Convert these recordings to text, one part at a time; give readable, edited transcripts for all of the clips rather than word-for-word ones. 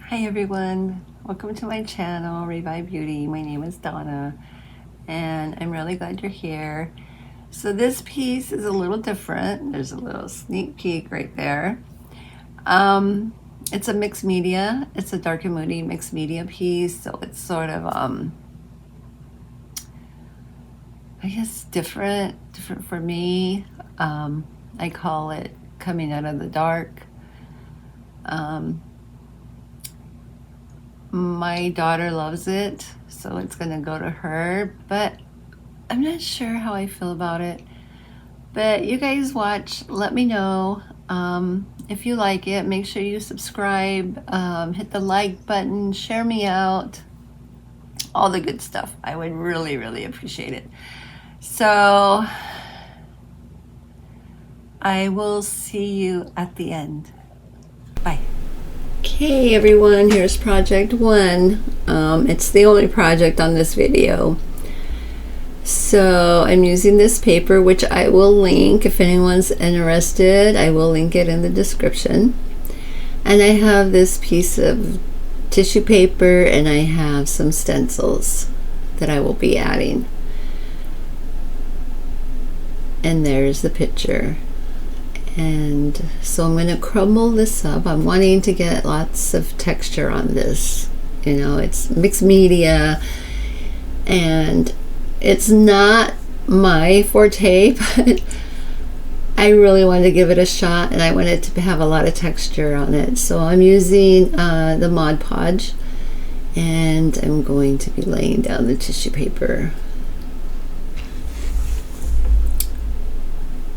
Hi everyone, welcome to my channel, Revive Beauty. My name is Donna and I'm really glad you're here. So this piece is a little different. There's a little sneak peek right there. It's a mixed media. It's a dark and moody mixed media piece. So it's sort of, I guess different for me. I call it coming out of the dark. My daughter loves it, so it's gonna go to her, but I'm not sure how I feel about it. But you guys watch, let me know. If you like it, make sure you subscribe, hit the like button, share me out, all the good stuff. I would really appreciate it. So I will see you at the end. Bye. Okay everyone, here's project 1. It's the only project on this video. So I'm using this paper, which I will link if anyone's interested. I will link it in the description. And I have this piece of tissue paper and I have some stencils that I will be adding. And there's the picture. And so I'm going to crumble this up. I'm wanting to get lots of texture on this. You know, it's mixed media and it's not my forte, but I really wanted to give it a shot and I wanted to have a lot of texture on it. So I'm using the Mod Podge and I'm going to be laying down the tissue paper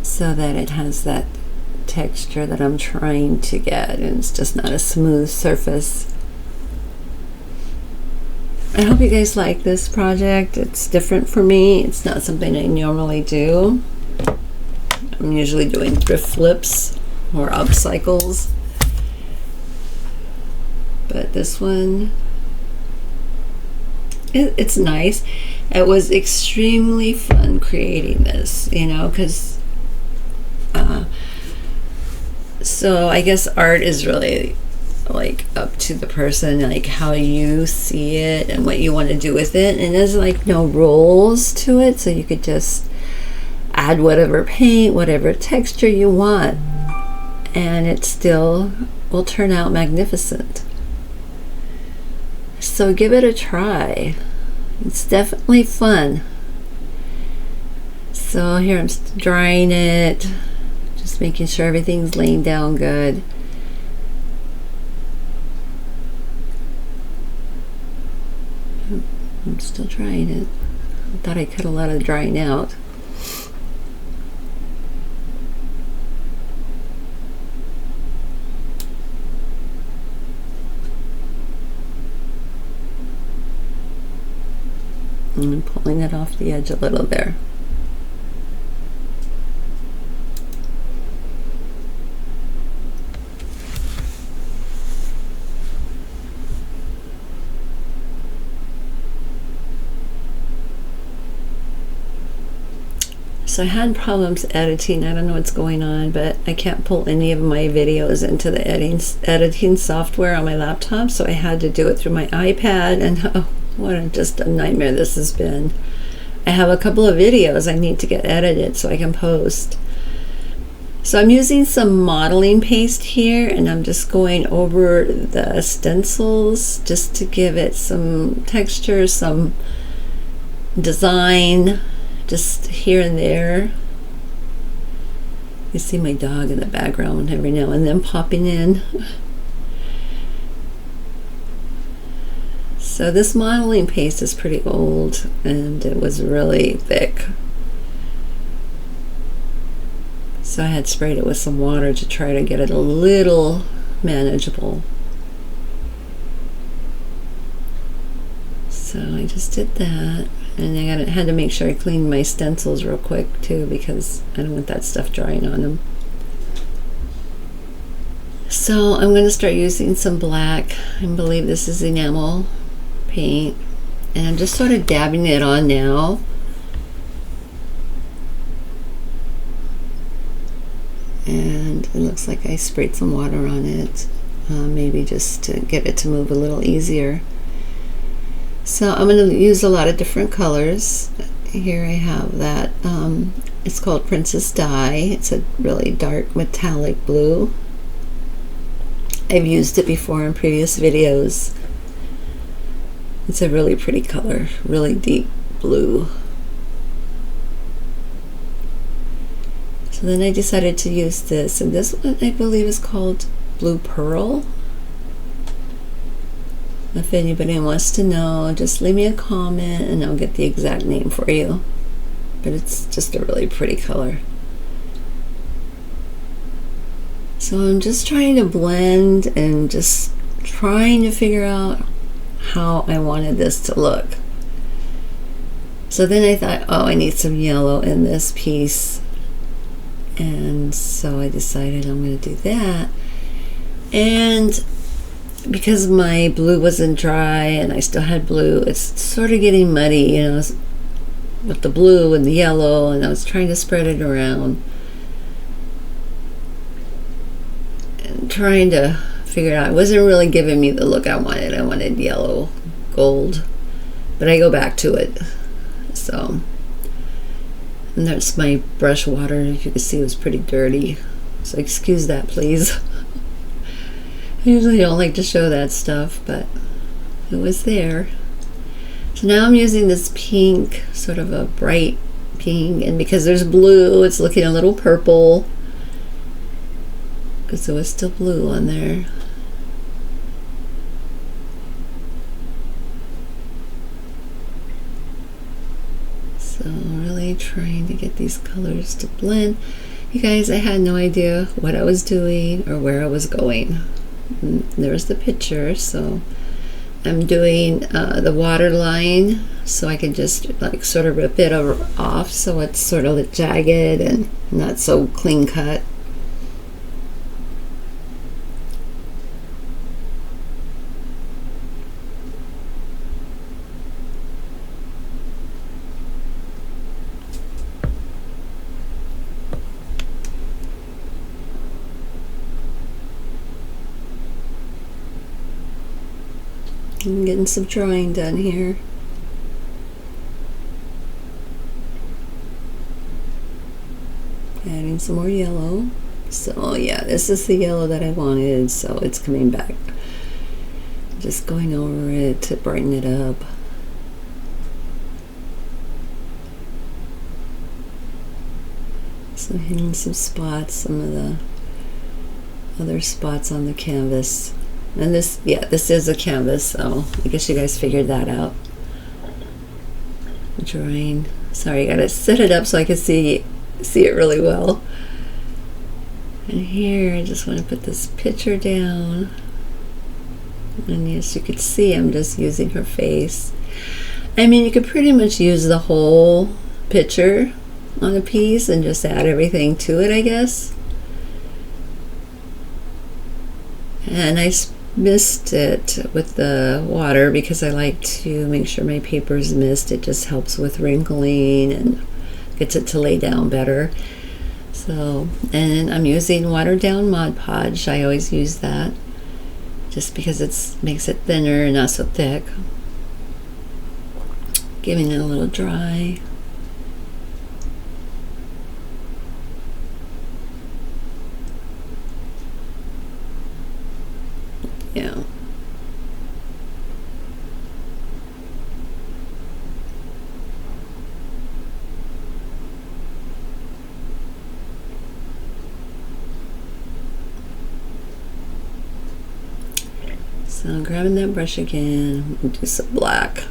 so that it has that texture that I'm trying to get, and it's just not a smooth surface. I hope you guys like this project. It's different for me. It's not something I normally do. I'm usually doing thrift flips or upcycles, but this one, it's nice. It was extremely fun creating this, you know, because so I guess art is really like up to the person, like how you see it and what you want to do with it, and there's like no rules to it, so you could just add whatever paint, whatever texture you want, and it still will turn out magnificent. So give it a try. It's definitely fun. So here I'm drying it, just making sure everything's laying down good. I'm still drying it. I thought I cut a lot of drying out. And I'm pulling it off the edge a little there. So I had problems editing. I don't know what's going on, but I can't pull any of my videos into the editing software on my laptop, so I had to do it through my iPad, and oh, what just a nightmare this has been. I have a couple of videos I need to get edited so I can post. So I'm using some modeling paste here, and I'm just going over the stencils just to give it some texture, some design, just here and there. You see my dog in the background every now and then popping in. So this modeling paste is pretty old and it was really thick. So I had sprayed it with some water to try to get it a little manageable. So I just did that. And I had to make sure I cleaned my stencils real quick too, because I don't want that stuff drying on them. So I'm going to start using some black. I believe this is enamel paint. And I'm just sort of dabbing it on now. And it looks like I sprayed some water on it. maybe just to get it to move a little easier. So I'm going to use a lot of different colors. Here I have that, it's called Princess Dye. It's a really dark metallic blue. I've used it before in previous videos. It's a really pretty color, really deep blue. So then I decided to use this, and this one I believe is called Blue Pearl. If anybody wants to know, just leave me a comment and I'll get the exact name for you. But it's just a really pretty color. So I'm just trying to blend and just trying to figure out how I wanted this to look. So then I thought, oh, I need some yellow in this piece. And so I decided I'm going to do that. And because my blue wasn't dry and I still had blue, it's sort of getting muddy, you know, with the blue and the yellow, and I was trying to spread it around and trying to figure it out. It wasn't really giving me the look I wanted. I wanted yellow gold, but I go back to it. So, and that's my brush water. As you can see, it was pretty dirty, so excuse that, please. I usually don't like to show that stuff, but it was there. So now I'm using this pink, sort of a bright pink, and because there's blue, it's looking a little purple because there was still blue on there. So really trying to get these colors to blend. You guys, I had no idea what I was doing or where I was going. And there's the picture. So I'm doing the water line so I can just like sort of rip it off so it's sort of jagged and not so clean cut. I'm getting some drawing done here. Adding some more yellow. So yeah, this is the yellow that I wanted, so it's coming back. Just going over it to brighten it up. So hitting some spots, some of the other spots on the canvas. And this, yeah, this is a canvas, so I guess you guys figured that out. Drawing. Sorry, I gotta set it up so I can see it really well. And here, I just want to put this picture down. And yes, you could see I'm just using her face. I mean, you could pretty much use the whole picture on a piece and just add everything to it, I guess. And I mist it with the water because I like to make sure my paper is mist. It just helps with wrinkling and gets it to lay down better. So, and I'm using watered down Mod Podge. I always use that just because it makes it thinner and not so thick. Giving it a little dry. Yeah. So I'm grabbing that brush again and do some black.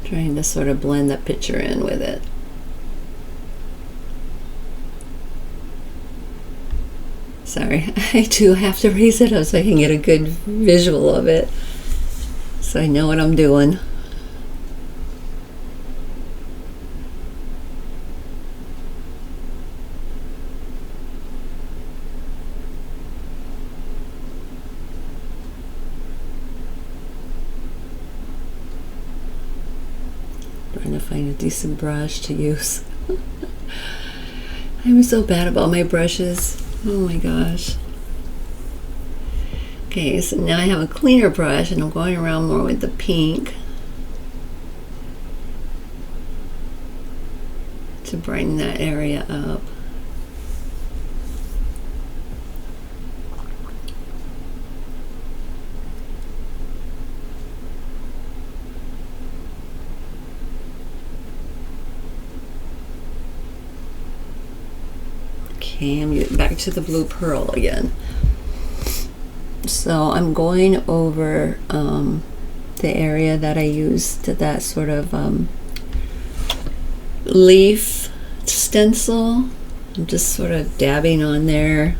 Trying to sort of blend the picture in with it. Sorry, I do have to raise it up so I can get a good visual of it, so I know what I'm doing. Trying to find a decent brush to use. I'm so bad about my brushes. Oh my gosh. Okay, so now I have a cleaner brush and I'm going around more with the pink to brighten that area up. Okay, I'm getting back to the blue pearl again. So I'm going over the area that I used to that sort of leaf stencil. I'm just sort of dabbing on there.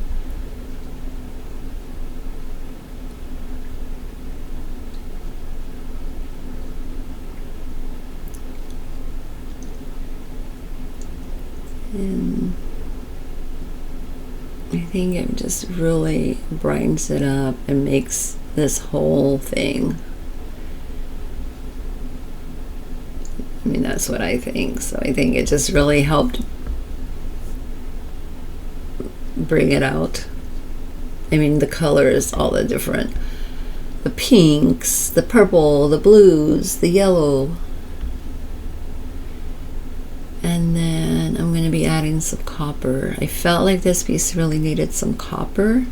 And I think it just really brightens it up and makes this whole thing. I mean, that's what I think. So I think it just really helped bring it out. I mean, the colors, all the different, the pinks, the purple, the blues, the yellow. And then I'm going to be adding some copper. I felt like this piece really needed some copper.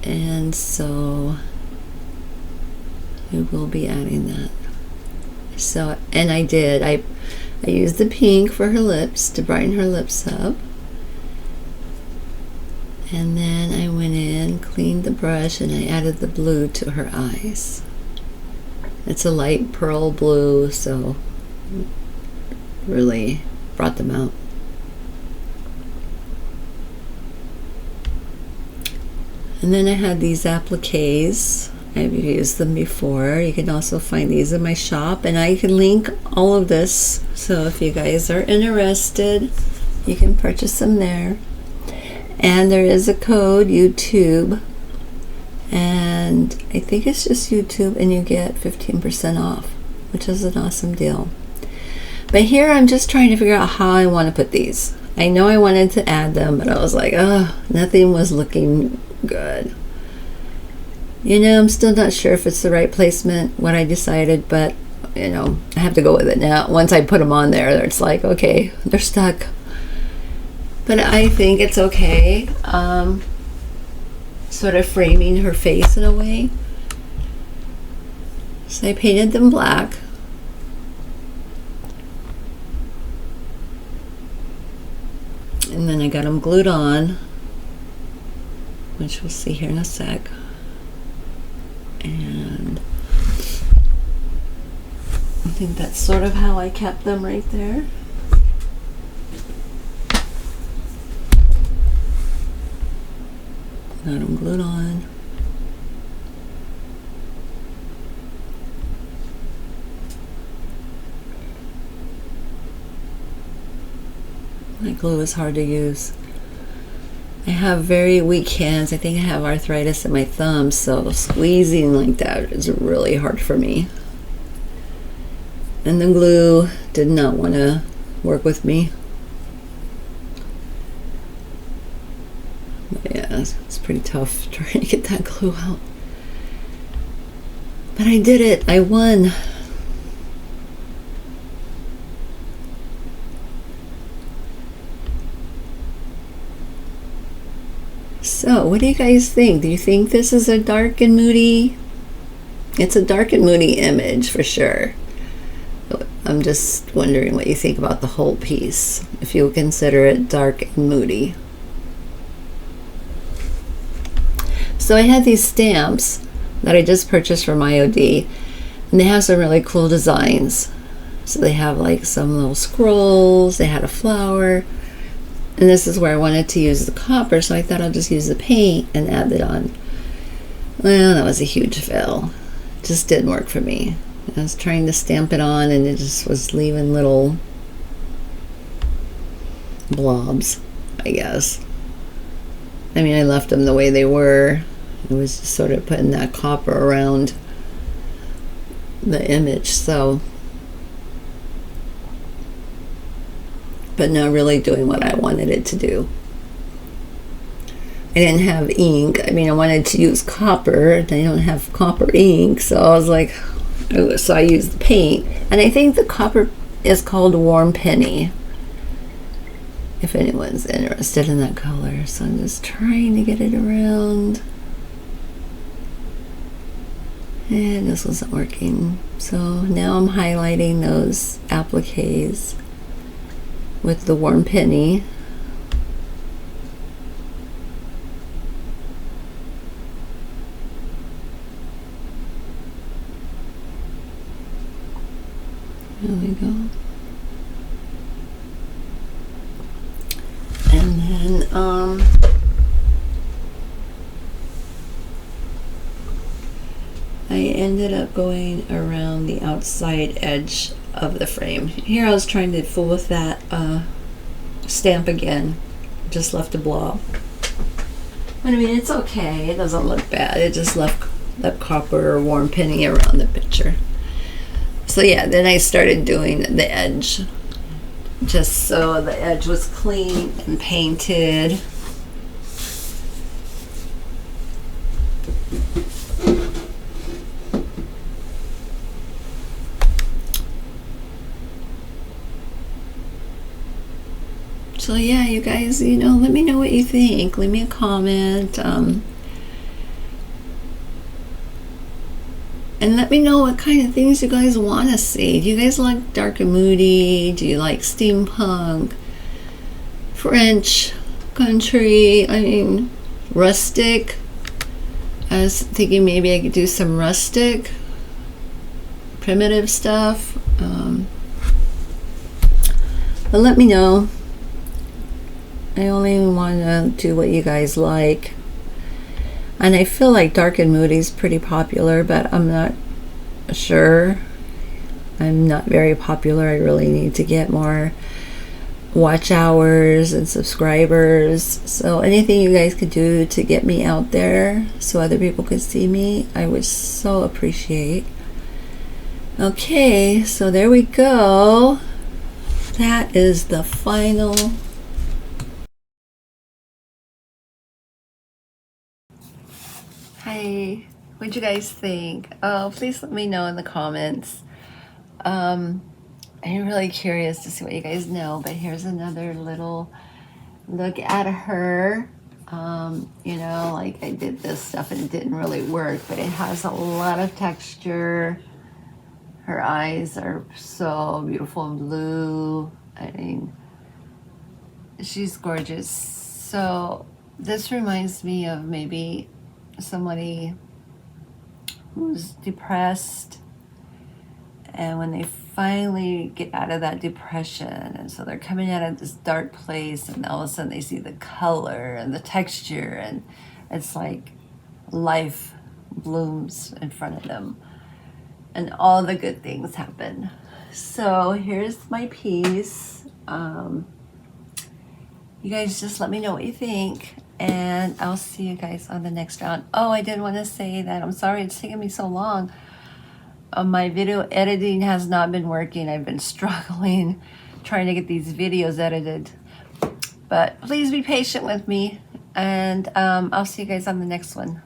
And so I will be adding that. So, and I did. I used the pink for her lips to brighten her lips up. And then I went in, cleaned the brush, and I added the blue to her eyes. It's a light pearl blue, so really brought them out. And then I had these appliques. I've used them before. You can also find these in my shop, and I can link all of this. So if you guys are interested, you can purchase them there. And there is a code, YouTube, and I think it's just YouTube, and you get 15% off, which is an awesome deal. But here I'm just trying to figure out how I want to put these. I know I wanted to add them, but I was like, oh, nothing was looking good. You know, I'm still not sure if it's the right placement, what I decided, but, you know, I have to go with it now. Once I put them on there, it's like, okay, they're stuck. But I think it's okay. Sort of framing her face in a way. So I painted them black. And then I got them glued on, which we'll see here in a sec. And I think that's sort of how I kept them right there. Got them glued on. My glue is hard to use. I have very weak hands. I think I have arthritis in my thumbs, so squeezing like that is really hard for me. And the glue did not want to work with me. But yeah, it's pretty tough trying to get that glue out. But I did it. I won. So, what do you guys think? Do you think this is a dark and moody? It's a dark and moody image for sure. I'm just wondering what you think about the whole piece, if you consider it dark and moody. So I had these stamps that I just purchased from IOD, and they have some really cool designs. So they have like some little scrolls, they had a flower, and this is where I wanted to use the copper, so I thought I'll just use the paint and add it on. Well, that was a huge fail. It just didn't work for me. I was trying to stamp it on and it just was leaving little blobs, I guess. I mean, I left them the way they were. It was just sort of putting that copper around the image, so but not really doing what I wanted it to do. I didn't have ink. I mean, I wanted to use copper. They don't have copper ink, so I was like, so I used the paint. And I think the copper is called Warm Penny, if anyone's interested in that color. So I'm just trying to get it around. And this wasn't working. So now I'm highlighting those appliques with the Warm Penny. There we go. And then I ended up going around the outside edge of the frame. Here I was trying to fool with that stamp again. Just left a blob. But I mean, it's okay. It doesn't look bad. It just left the copper or Warm Penny around the picture. So yeah, then I started doing the edge, just so the edge was clean and painted. So yeah, you guys, you know, let me know what you think. Leave me a comment. And let me know what kind of things you guys want to see. Do you guys like dark and moody? Do you like steampunk? French? Country? I mean, rustic? I was thinking maybe I could do some rustic, primitive stuff. But let me know. I only want to do what you guys like. And I feel like dark and moody is pretty popular, but I'm not sure. I'm not very popular. I really need to get more watch hours and subscribers. So anything you guys could do to get me out there so other people could see me, I would so appreciate. Okay, so there we go. That is the final. Hi, what'd you guys think? Oh, please let me know in the comments. I'm really curious to see what you guys know, but here's another little look at her. You know, like I did this stuff and it didn't really work, but it has a lot of texture. Her eyes are so beautiful and blue. I mean, she's gorgeous. So this reminds me of maybe somebody who's depressed, and when they finally get out of that depression, and so they're coming out of this dark place, and all of a sudden they see the color and the texture, and it's like life blooms in front of them and all the good things happen. So here's my piece. You guys just let me know what you think, and I'll see you guys on the next round. Oh, I did want to say that I'm sorry it's taken me so long. My video editing has not been working. I've been struggling trying to get these videos edited. But please be patient with me, and I'll see you guys on the next one.